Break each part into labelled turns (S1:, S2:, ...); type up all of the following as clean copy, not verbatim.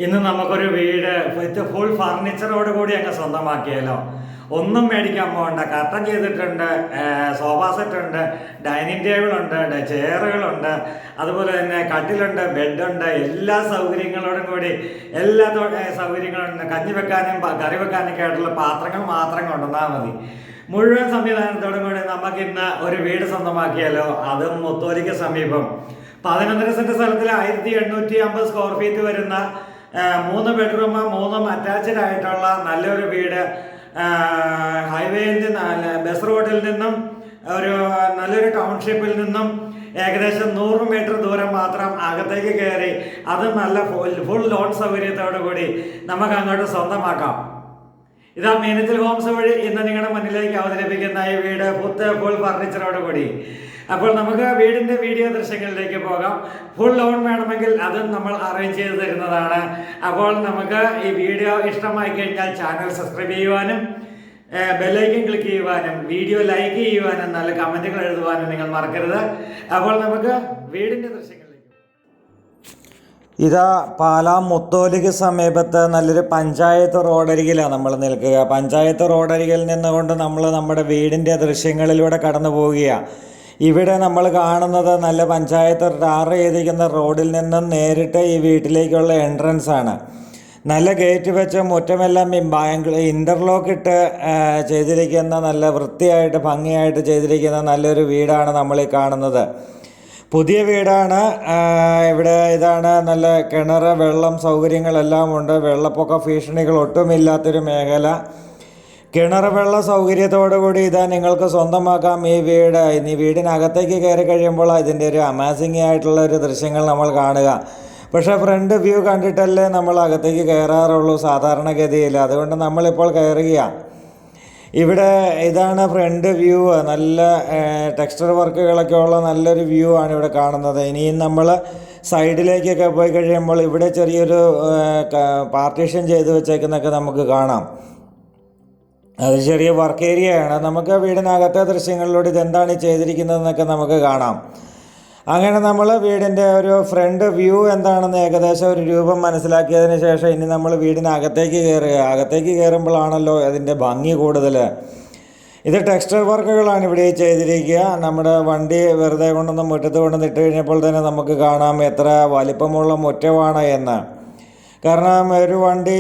S1: ഇന്ന് നമുക്കൊരു വീട് വിത്ത് ഫുൾ ഫർണിച്ചറോട് കൂടി അങ്ങ് സ്വന്തമാക്കിയാലോ. ഒന്നും മേടിക്കാൻ പോകണ്ട. കർട്ടൻ ചെയ്തിട്ടുണ്ട്, സോഫ സെറ്റ് ഉണ്ട്, ഡൈനിങ് ടേബിൾ ഉണ്ട്, ചെയറുകളുണ്ട്, അതുപോലെ തന്നെ കട്ടിലുണ്ട്, ബെഡുണ്ട്, എല്ലാ സൗകര്യങ്ങളോടും കൂടി എല്ലാ സൗകര്യങ്ങളുണ്ട്. കഞ്ഞി വെക്കാനും കറി വെക്കാനൊക്കെ ആയിട്ടുള്ള പാത്രങ്ങൾ മാത്രം കൊണ്ടുവന്നാൽ മതി. മുഴുവൻ സംവിധാനത്തോടും കൂടി നമുക്ക് ഇന്ന് ഒരു വീട് സ്വന്തമാക്കിയാലോ. അതും മുത്തോലിക്ക് സമീപം 11.5 സെന്റ് സ്ഥലത്തിൽ 1850 സ്ക്വയർ ഫീറ്റ് വരുന്ന 3 ബെഡ്റൂം 3 അറ്റാച്ച്ഡ് ആയിട്ടുള്ള നല്ലൊരു വീട്. ഹൈവേയിൽ നിന്ന് ബസ് റോഡിൽ നിന്നും ഒരു നല്ലൊരു ടൗൺഷിപ്പിൽ നിന്നും ഏകദേശം 100 മീറ്റർ ദൂരം മാത്രം അകത്തേക്ക് കയറി അത് നല്ല ഫുൾ ലോൺ സൗകര്യത്തോടു കൂടി നമുക്ക് അങ്ങോട്ട് സ്വന്തമാക്കാം. ഇതാ മീനച്ചിൽ ഹോംസ് വഴി ഇന്ന് നിങ്ങളുടെ മുന്നിലേക്ക് അവതരിപ്പിക്കുന്ന ഈ വീട് ഫുൾ ഫർണിച്ചറോട് കൂടി. അപ്പോൾ നമുക്ക് വീടിൻ്റെ വീഡിയോ ദൃശ്യങ്ങളിലേക്ക് പോകാം. ഫുൾ ലോൺ വേണമെങ്കിൽ അതും നമ്മൾ അറേഞ്ച് ചെയ്ത് തരുന്നതാണ്. അപ്പോൾ നമുക്ക് ഈ വീഡിയോ ഇഷ്ടമായി കഴിഞ്ഞാൽ ചാനൽ സബ്സ്ക്രൈബ് ചെയ്യുവാനും ബെല്ലൈക്കൻ ക്ലിക്ക് ചെയ്യുവാനും വീഡിയോ ലൈക്ക് ചെയ്യുവാനും നല്ല കമൻറ്റുകൾ എഴുതുവാനും നിങ്ങൾ മറക്കരുത്. അപ്പോൾ നമുക്ക് വീടിൻ്റെ ദൃശ്യങ്ങളിലേക്ക്.
S2: ഇതാ പാലാ മുത്തോലിക്ക് സമീപത്ത് നല്ലൊരു പഞ്ചായത്ത് റോഡരികിലാണ് നമ്മൾ നിൽക്കുക. പഞ്ചായത്ത് റോഡരികിൽ നിന്നുകൊണ്ട് നമ്മൾ നമ്മുടെ വീടിൻ്റെ ദൃശ്യങ്ങളിലൂടെ കടന്നു പോവുകയാണ്. ഇവിടെ നമ്മൾ കാണുന്നത് നല്ല പഞ്ചായത്ത് ടാർ ചെയ്തിരിക്കുന്ന റോഡിൽ നിന്നും നേരിട്ട് ഈ വീട്ടിലേക്കുള്ള എൻട്രൻസ് ആണ്. നല്ല ഗേറ്റ് വെച്ച് മുറ്റമെല്ലാം ഇൻ്റർലോക്ക് ഇട്ട് ചെയ്തിരിക്കുന്ന നല്ല വൃത്തിയായിട്ട് ഭംഗിയായിട്ട് ചെയ്തിരിക്കുന്ന നല്ലൊരു വീടാണ് നമ്മൾ ഈ കാണുന്നത്. പുതിയ വീടാണ്. ഇവിടെ ഇതാണ് നല്ല കിണർ, വെള്ളം സൗകര്യങ്ങളെല്ലാം ഉണ്ട്. വെള്ളപ്പൊക്ക ഭീഷണികൾ ഒട്ടുമില്ലാത്തൊരു മേഖല. കിണർ വെള്ള സൗകര്യത്തോടു കൂടി ഇതാ നിങ്ങൾക്ക് സ്വന്തമാക്കാം ഈ വീട്. ഇനി വീടിനകത്തേക്ക് കയറി കഴിയുമ്പോൾ ഇതിൻ്റെ ഒരു അമേസിംഗ് ആയിട്ടുള്ള ഒരു ദൃശ്യങ്ങൾ നമ്മൾ കാണുക. പക്ഷേ ഫ്രണ്ട് വ്യൂ കണ്ടിട്ടല്ലേ നമ്മൾ അകത്തേക്ക് കയറാറുള്ളൂ സാധാരണഗതിയിൽ. അതുകൊണ്ട് നമ്മളിപ്പോൾ കയറുകയാണ്. ഇവിടെ ഇതാണ് ഫ്രണ്ട് വ്യൂ. നല്ല ടെക്സ്ചർ വർക്കുകളൊക്കെ ഉള്ള നല്ലൊരു വ്യൂ ആണ് ഇവിടെ കാണുന്നത്. ഇനിയും നമ്മൾ സൈഡിലേക്കൊക്കെ പോയി കഴിയുമ്പോൾ ഇവിടെ ചെറിയൊരു പാർട്ടീഷൻ ചെയ്ത് വെച്ചേക്കുന്നൊക്കെ നമുക്ക് കാണാം. അത് ചെറിയ വർക്ക് ഏരിയയാണ്. നമുക്ക് വീടിനകത്തെ ദൃശ്യങ്ങളിലൂടെ ഇതെന്താണ് ചെയ്തിരിക്കുന്നതെന്നൊക്കെ നമുക്ക് കാണാം. അങ്ങനെ നമ്മൾ വീടിൻ്റെ ഒരു ഫ്രണ്ട് വ്യൂ എന്താണെന്ന് ഏകദേശം ഒരു രൂപം മനസ്സിലാക്കിയതിന് ശേഷം ഇനി നമ്മൾ വീടിനകത്തേക്ക് കയറുക. അകത്തേക്ക് കയറുമ്പോഴാണല്ലോ അതിൻ്റെ ഭംഗി കൂടുതൽ. ഇത് ടെക്സ്ചർ വർക്കുകളാണ് ഇവിടെ ചെയ്തിരിക്കുക. നമ്മുടെ വണ്ടി വെറുതെ കൊണ്ടൊന്ന് മുറ്റത്ത് കൊണ്ടുവന്ന് ഇട്ട് കഴിഞ്ഞപ്പോൾ തന്നെ നമുക്ക് കാണാം എത്ര വലിപ്പമുള്ള മുറ്റമാണ് എന്ന്. കാരണം ഒരു വണ്ടി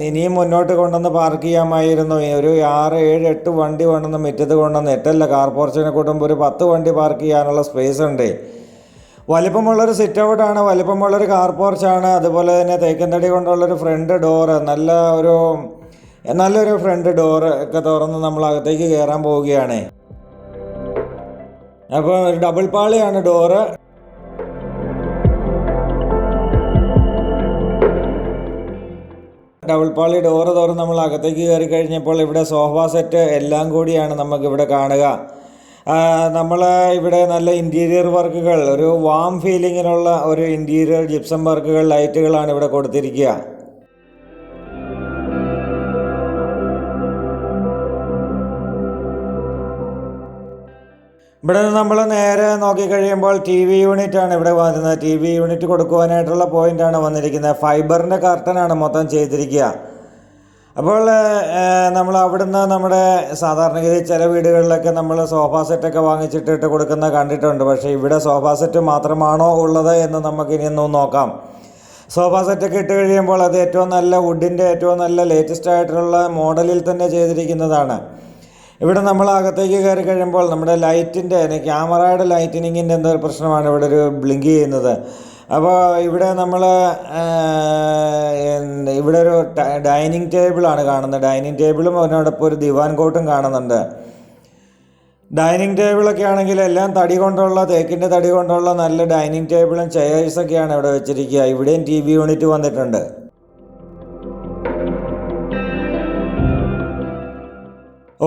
S2: ഇനിയും മുന്നോട്ട് കൊണ്ടുവന്ന് പാർക്ക് ചെയ്യാമായിരുന്നു. ഒരു 6, 7, 8 വണ്ടി കൊണ്ടുവന്ന് മുറ്റത്ത് കൊണ്ടുവന്ന് 8 കാർ പോർച്ചിനെ കൂട്ടുമ്പോൾ ഒരു 10 വണ്ടി പാർക്ക് ചെയ്യാനുള്ള സ്പേസ് ഉണ്ട്. വലിപ്പമുള്ളൊരു സിറ്റ് ഔട്ടാണ്, വലിപ്പമുള്ളൊരു കാർ പോർച്ചാണ്. അതുപോലെ തന്നെ തേക്കൻ തടി കൊണ്ടുള്ളൊരു ഫ്രണ്ട് ഡോറ്, നല്ലൊരു ഫ്രണ്ട് ഡോറ് ഒക്കെ തുറന്ന് നമ്മൾ അകത്തേക്ക് കയറാൻ പോവുകയാണ്. അപ്പോൾ ഒരു ഡബിൾ പാളിയാണ് ഡോറ്. ഡബിൾ പാളി ഡോറ് തുറന്ന് നമ്മൾ അകത്തേക്ക് കയറി കഴിഞ്ഞപ്പോൾ ഇവിടെ സോഫ സെറ്റ് എല്ലാം കൂടിയാണ് നമുക്കിവിടെ കാണുക. നമ്മൾ ഇവിടെ നല്ല ഇൻറ്റീരിയർ വർക്കുകൾ, ഒരു വാം ഫീലിങ്ങിനുള്ള ഒരു ഇൻറ്റീരിയർ ജിപ്സം വർക്കുകൾ, ലൈറ്റുകളാണ് ഇവിടെ കൊടുത്തിരിക്കുക. ഇവിടെ നിന്ന് നമ്മൾ നേരെ നോക്കിക്കഴിയുമ്പോൾ ടി വി യൂണിറ്റാണ് ഇവിടെ വരുന്നത്. ടി വി യൂണിറ്റ് കൊടുക്കുവാനായിട്ടുള്ള പോയിൻ്റാണ് വന്നിരിക്കുന്നത്. ഫൈബറിൻ്റെ കർട്ടനാണ് മൊത്തം ചെയ്തിരിക്കുക. അപ്പോൾ നമ്മൾ അവിടുന്ന് നമ്മുടെ സാധാരണഗതി ചില വീടുകളിലൊക്കെ നമ്മൾ സോഫ സെറ്റൊക്കെ വാങ്ങിച്ചിട്ടിട്ട് കൊടുക്കുന്ന കണ്ടിട്ടുണ്ട്. പക്ഷേ ഇവിടെ സോഫ സെറ്റ് മാത്രമാണോ ഉള്ളത് എന്ന് നമുക്കിനി ഒന്ന് നോക്കാം. സോഫ സെറ്റൊക്കെ ഇട്ട് കഴിയുമ്പോൾ അത് ഏറ്റവും നല്ല വുഡിൻ്റെ ഏറ്റവും നല്ല ലേറ്റസ്റ്റ് ആയിട്ടുള്ള മോഡലിൽ തന്നെ ചെയ്തിരിക്കുന്നതാണ്. ഇവിടെ നമ്മൾ അകത്തേക്ക് കയറി കഴിയുമ്പോൾ നമ്മുടെ ലൈറ്റിൻ്റെ ക്യാമറയുടെ ലൈറ്റനിങ്ങിൻ്റെ എന്തോ ഒരു പ്രശ്നമാണ് ഇവിടെ ഒരു ബ്ലിങ്ക് ചെയ്യുന്നത്. അപ്പോൾ ഇവിടെ നമ്മൾ ഇവിടെ ഒരു ഡൈനിങ് ടേബിളാണ് കാണുന്നത്. ഡൈനിങ് ടേബിളും അതിനോടൊപ്പം ഒരു ദിവാൻ കോട്ടും കാണുന്നുണ്ട്. ഡൈനിങ് ടേബിളൊക്കെ ആണെങ്കിൽ എല്ലാം തടി കൊണ്ടുള്ള തേക്കിൻ്റെ തടി കൊണ്ടുള്ള നല്ല ഡൈനിങ് ടേബിളും ചെയേഴ്സൊക്കെയാണ് ഇവിടെ വെച്ചിരിക്കുക. ഇവിടെയും ടി വി യൂണിറ്റ് വന്നിട്ടുണ്ട്.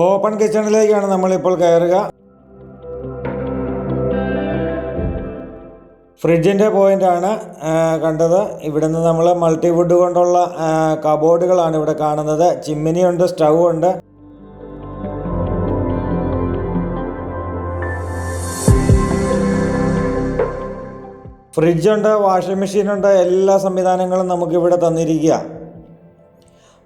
S2: ഓപ്പൺ കിച്ചണിലേക്കാണ് നമ്മളിപ്പോൾ കയറുക. ഫ്രിഡ്ജിൻ്റെ പോയിൻ്റാണ് കണ്ടത്. ഇവിടെ നിന്ന് നമ്മൾ മൾട്ടിവുഡ് കൊണ്ടുള്ള കബോർഡുകളാണ് ഇവിടെ കാണുന്നത്. ചിമ്മിനി ഉണ്ട്, സ്റ്റൗ ഉണ്ട്. ഫ്രിഡ്ജുണ്ട്, വാഷിംഗ് മെഷീനുണ്ട്, എല്ലാ സംവിധാനങ്ങളും നമുക്കിവിടെ തന്നിരിക്കുക.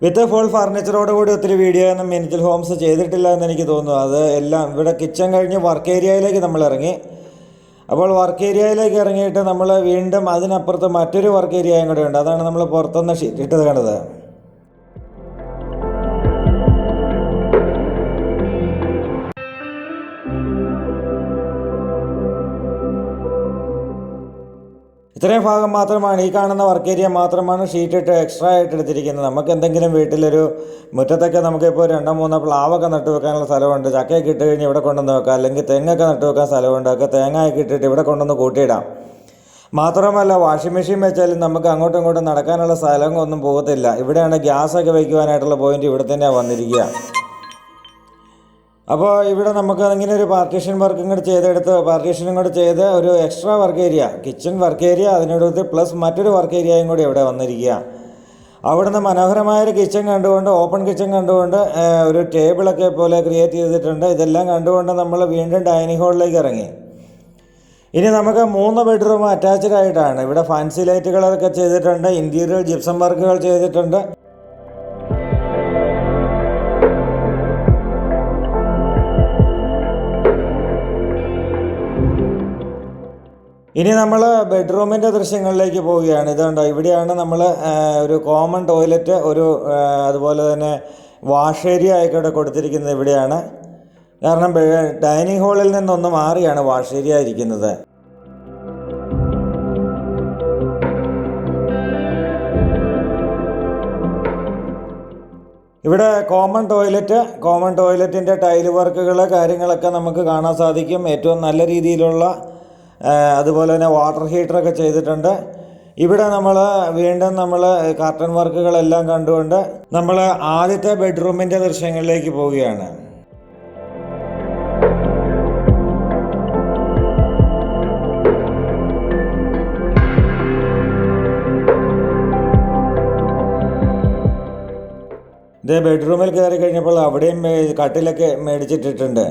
S2: വിത്ത് ഫുൾ ഫർണിച്ചറോട് കൂടി ഒത്തിരി വീഡിയോ ഒന്നും മിനിച്ചിൽ ഹോംസ് ചെയ്തിട്ടില്ല എന്ന് എനിക്ക് തോന്നുന്നു. അത് എല്ലാം ഇവിടെ കിച്ചൺ കഴിഞ്ഞ് വർക്ക് ഏരിയയിലേക്ക് നമ്മൾ ഇറങ്ങി. അപ്പോൾ വർക്ക് ഏരിയയിലേക്ക് ഇറങ്ങിയിട്ട് നമ്മൾ വീണ്ടും അതിനപ്പുറത്ത് മറ്റൊരു വർക്ക് ഏരിയയും കൂടെ ഉണ്ട്. അതാണ് നമ്മൾ പുറത്തുനിന്ന് ഷീറ്റ് ഇട്ടത് കണ്ടത്. ഇത്രയും ഭാഗം മാത്രമാണ്, ഈ കാണുന്ന വർക്ക് ഏരിയ മാത്രമാണ് ഷീറ്റ് ഇട്ട് എക്സ്ട്രാ ആയിട്ട് എടുത്തിരിക്കുന്നത്. നമുക്ക് എന്തെങ്കിലും വീട്ടിലൊരു മുറ്റത്തൊക്കെ നമുക്കിപ്പോൾ 2-3 പ്ലാവൊക്കെ നട്ടു വെക്കാനുള്ള സ്ഥലമുണ്ട്. ചക്കയൊക്കെ ഇട്ട് കഴിഞ്ഞ് ഇവിടെ കൊണ്ടുവന്ന് വെക്കാം, അല്ലെങ്കിൽ തെങ്ങൊക്കെ നട്ടു വെക്കാൻ സ്ഥലമുണ്ട്. ഒക്കെ തേങ്ങയൊക്കെ ഇട്ടിട്ട് ഇവിടെ കൊണ്ടുവന്ന് കൂട്ടിയിടാം. മാത്രമല്ല വാഷിംഗ് മെഷീൻ വെച്ചാലും നമുക്ക് അങ്ങോട്ടും ഇങ്ങോട്ടും നടക്കാനുള്ള സ്ഥലമൊന്നും പോകത്തില്ല. ഇവിടെയാണ് ഗ്യാസൊക്കെ വയ്ക്കുവാനായിട്ടുള്ള പോയിന്റ് ഇവിടെ തന്നെയാണ് വന്നിരിക്കുക. അപ്പോൾ ഇവിടെ നമുക്ക് ഇങ്ങനെ ഒരു പാർട്ടീഷൻ വർക്കും കൂടി ചെയ്തെടുത്ത് പാർട്ടീഷനും കൂടി ചെയ്ത് ഒരു extra work area, kitchen work area, അതിനോടൊത്ത് പ്ലസ് മറ്റൊരു വർക്ക് ഏരിയയും കൂടി ഇവിടെ വന്നിരിക്കുക. അവിടുന്ന് മനോഹരമായൊരു കിച്ചൺ കണ്ടുകൊണ്ട്, ഓപ്പൺ കിച്ചൺ കണ്ടുകൊണ്ട് ഒരു ടേബിളൊക്കെ പോലെ ക്രിയേറ്റ് ചെയ്തിട്ടുണ്ട്. ഇതെല്ലാം കണ്ടുകൊണ്ട് നമ്മൾ വീണ്ടും ഡൈനിങ് ഹാളിലേക്ക് ഇറങ്ങി. ഇനി നമുക്ക് 3 ബെഡ്റൂം അറ്റാച്ച്ഡ് ആയിട്ടാണ്. ഇവിടെ ഫാൻസി ലൈറ്റുകളൊക്കെ ചെയ്തിട്ടുണ്ട്, ഇൻറ്റീരിയർ ജിപ്സം വർക്കുകൾ ചെയ്തിട്ടുണ്ട്. ഇനി നമ്മൾ ബെഡ്റൂമിൻ്റെ ദൃശ്യങ്ങളിലേക്ക് പോവുകയാണ്. ഇതുണ്ടോ, ഇവിടെയാണ് നമ്മൾ ഒരു കോമൺ ടോയ്ലറ്റ്, ഒരു അതുപോലെ തന്നെ വാഷ് ഏരിയ ആയിക്കോട്ടെ കൊടുത്തിരിക്കുന്നത് ഇവിടെയാണ്. കാരണം ഡൈനിങ് ഹാളിൽ നിന്നൊന്ന് മാറിയാണ് വാഷ് ഏരിയ ഇരിക്കുന്നത്. ഇവിടെ കോമൺ ടോയ്ലറ്റിൻ്റെ ടൈൽ വർക്കുകൾ കാര്യങ്ങളൊക്കെ നമുക്ക് കാണാൻ സാധിക്കും. ഏറ്റവും നല്ല രീതിയിലുള്ള അതുപോലെ തന്നെ വാട്ടർ ഹീറ്ററൊക്കെ ചെയ്തിട്ടുണ്ട്. ഇവിടെ വീണ്ടും നമ്മൾ കർട്ടൻ വർക്കുകളെല്ലാം കണ്ടുകൊണ്ട് നമ്മൾ ആദ്യത്തെ ബെഡ്റൂമിൻ്റെ ദൃശ്യങ്ങളിലേക്ക് പോവുകയാണ്. ഇത് ബെഡ്റൂമിൽ കയറി കഴിഞ്ഞപ്പോൾ അവിടെയും കട്ടിലൊക്കെ മേടിച്ചിട്ടിട്ടുണ്ട്.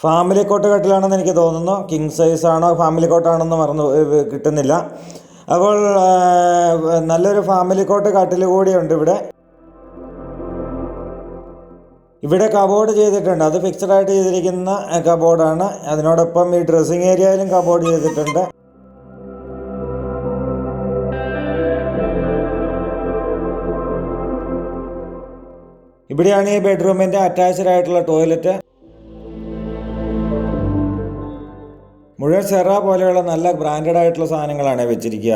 S2: ഫാമിലി കോട്ട് കട്ടിലാണെന്ന് എനിക്ക് തോന്നുന്നു. കിങ് സൈസ് ആണോ ഫാമിലി കോട്ടാണെന്ന് കിട്ടുന്നില്ല. അപ്പോൾ നല്ലൊരു ഫാമിലി കോട്ട് കട്ടിൽ കൂടിയുണ്ട് ഇവിടെ. ഇവിടെ കബോർഡ് ചെയ്തിട്ടുണ്ട്. അത് ഫിക്സഡ് ആയിട്ട് ചെയ്തിരിക്കുന്ന കബോർഡാണ്. അതിനോടൊപ്പം ഈ ഡ്രസ്സിങ് ഏരിയയിലും കബോർഡ് ചെയ്തിട്ടുണ്ട്. ഇവിടെയാണ് ഈ ബെഡ്റൂമിൻ്റെ അറ്റാച്ച്ഡ് ആയിട്ടുള്ള ടോയ്ലറ്റ്. മുഴുവൻ സെറ പോലെയുള്ള നല്ല ബ്രാൻഡഡ് ആയിട്ടുള്ള സാധനങ്ങളാണ് വെച്ചിരിക്കുക.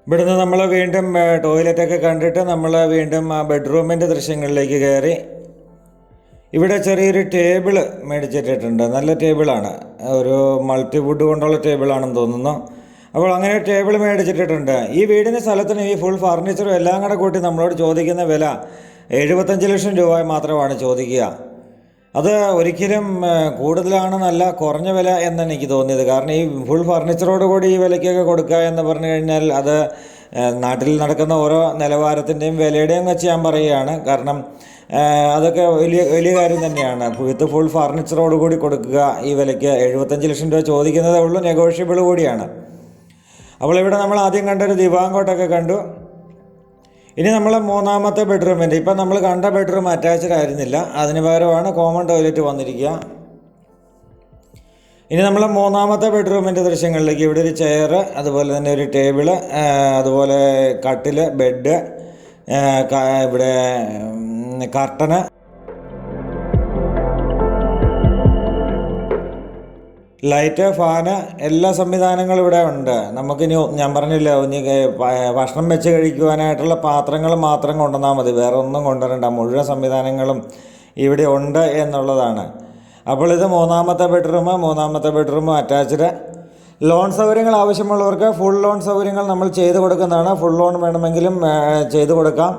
S2: ഇവിടുന്ന് നമ്മൾ വീണ്ടും ടോയ്ലറ്റൊക്കെ കണ്ടിട്ട് നമ്മൾ വീണ്ടും ആ ബെഡ്റൂമിൻ്റെ ദൃശ്യങ്ങളിലേക്ക് കയറി. ഇവിടെ ചെറിയൊരു ടേബിള് മേടിച്ചിട്ടിട്ടുണ്ട്. നല്ല ടേബിളാണ്, ഒരു മൾട്ടിവുഡ് കൊണ്ടുള്ള ടേബിളാണെന്ന് തോന്നുന്നു. അപ്പോൾ അങ്ങനെ ഒരു ടേബിൾ മേടിച്ചിട്ടിട്ടുണ്ട്. ഈ വീടിൻ്റെ സ്ഥലത്തിന് ഈ ഫുൾ ഫർണിച്ചറും എല്ലാം കൂടെ കൂട്ടി നമ്മളോട് ചോദിക്കുന്ന വില 75 ലക്ഷം രൂപ മാത്രമാണ് ചോദിക്കുക. അത് ഒരിക്കലും കൂടുതലാണെന്നല്ല, കുറഞ്ഞ വില എന്നാണ് എനിക്ക് തോന്നിയത്. കാരണം ഈ ഫുൾ ഫർണിച്ചറോട് കൂടി ഈ വിലയ്ക്കൊക്കെ കൊടുക്കുക എന്ന് പറഞ്ഞു കഴിഞ്ഞാൽ അത് നാട്ടിൽ നടക്കുന്ന ഓരോ നിലവാരത്തിൻ്റെയും വിലയുടെയും വെച്ച് ഞാൻ പറയുകയാണ്. കാരണം അതൊക്കെ വലിയ കാര്യം തന്നെയാണ്. വിത്ത് ഫുൾ ഫർണിച്ചറോട് കൂടി കൊടുക്കുക ഈ വിലയ്ക്ക് 75 ലക്ഷം രൂപ ചോദിക്കുന്നതേ ഉള്ളൂ, നെഗോഷ്യബിൾ കൂടിയാണ്. അപ്പോൾ ഇവിടെ നമ്മൾ ആദ്യം കണ്ടൊരു ദിവാങ്കോട്ടൊക്കെ കണ്ടു. ഇനി നമ്മൾ മൂന്നാമത്തെ ബെഡ്റൂമിൻ്റെ, ഇപ്പം നമ്മൾ കണ്ട ബെഡ്റൂം അറ്റാച്ച്ഡ് ആയിരുന്നില്ല, അതിന് പകരമാണ് കോമൺ ടോയ്ലറ്റ് വന്നിരിക്കുക. ഇനി നമ്മൾ മൂന്നാമത്തെ ബെഡ്റൂമിൻ്റെ ദൃശ്യങ്ങളിലേക്ക്. ഇവിടെ ഒരു ചെയർ, അതുപോലെ തന്നെ ഒരു ടേബിള്, അതുപോലെ കട്ടിൽ, ബെഡ്, ഇവിടെ കർട്ടന്, ലൈറ്റ്, ഫാന്, എല്ലാ സംവിധാനങ്ങളും ഇവിടെ ഉണ്ട്. നമുക്കിനി ഞാൻ പറഞ്ഞില്ല, ഇനി ഭക്ഷണം വെച്ച് കഴിക്കുവാനായിട്ടുള്ള പാത്രങ്ങൾ മാത്രം കൊണ്ടുവന്നാൽ മതി, വേറെ ഒന്നും കൊണ്ടുവരണ്ട. മുഴുവൻ സംവിധാനങ്ങളും ഇവിടെ ഉണ്ട് എന്നുള്ളതാണ്. അപ്പോൾ ഇത് മൂന്നാമത്തെ ബെഡ്റൂം അറ്റാച്ച്ഡ്. ലോൺ സൗകര്യങ്ങൾ ആവശ്യമുള്ളവർക്ക് ഫുൾ ലോൺ സൗകര്യങ്ങൾ നമ്മൾ ചെയ്തു കൊടുക്കുന്നതാണ്. ഫുൾ ലോൺ വേണമെങ്കിലും ചെയ്തു കൊടുക്കാം.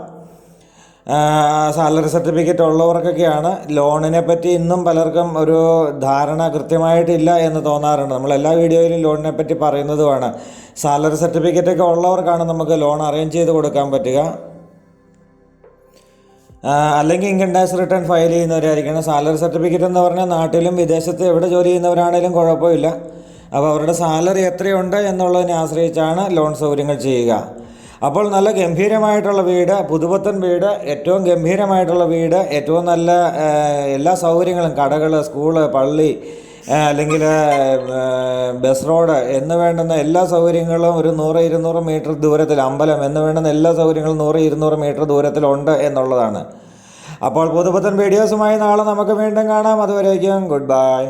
S2: Salary certificate ഉള്ളവർക്കൊക്കെയാണ്. ലോണിനെ പറ്റി ഇന്നും പലർക്കും ഒരു ധാരണ കൃത്യമായിട്ടില്ല എന്ന് തോന്നാറുണ്ട്. നമ്മൾ എല്ലാ വീഡിയോയിലും ലോണിനെ പറ്റി പറയുന്നതുമാണ്. സാലറി സർട്ടിഫിക്കറ്റൊക്കെ ഉള്ളവർക്കാണ് നമുക്ക് ലോൺ അറേഞ്ച് ചെയ്ത് കൊടുക്കാൻ പറ്റുക. അല്ലെങ്കിൽ ഇൻകം ടാക്സ് റിട്ടേൺ ഫയൽ ചെയ്യുന്നവരായിരിക്കണം. സാലറി സർട്ടിഫിക്കറ്റ് എന്ന് പറഞ്ഞാൽ നാട്ടിലും വിദേശത്ത് എവിടെ ജോലി ചെയ്യുന്നവരാണേലും കുഴപ്പമില്ല. അപ്പോൾ അവരുടെ സാലറി എത്രയുണ്ട് എന്നുള്ളതിനെ ആശ്രയിച്ചാണ് ലോൺ സൗകര്യങ്ങൾ ചെയ്യുക. അപ്പോൾ നല്ല ഗംഭീരമായിട്ടുള്ള വീട്, പുതുപുത്തൻ വീട്, ഏറ്റവും ഗംഭീരമായിട്ടുള്ള വീട്, ഏറ്റവും നല്ല എല്ലാ സൗകര്യങ്ങളും, കടകൾ, സ്കൂള്, പള്ളി, അല്ലെങ്കിൽ ബസ് റോഡ് എന്ന് വേണ്ടുന്ന എല്ലാ സൗകര്യങ്ങളും ഒരു 100-200 മീറ്റർ ദൂരത്തിൽ, അമ്പലം എന്ന് വേണ്ടുന്ന എല്ലാ സൗകര്യങ്ങളും 100-200 മീറ്റർ ദൂരത്തിലുണ്ട് എന്നുള്ളതാണ്. അപ്പോൾ പുതുപുത്തൻ വീഡിയോസുമായി നാളെ നമുക്ക് വീണ്ടും കാണാം. അതുവരേക്കും ഗുഡ് ബൈ.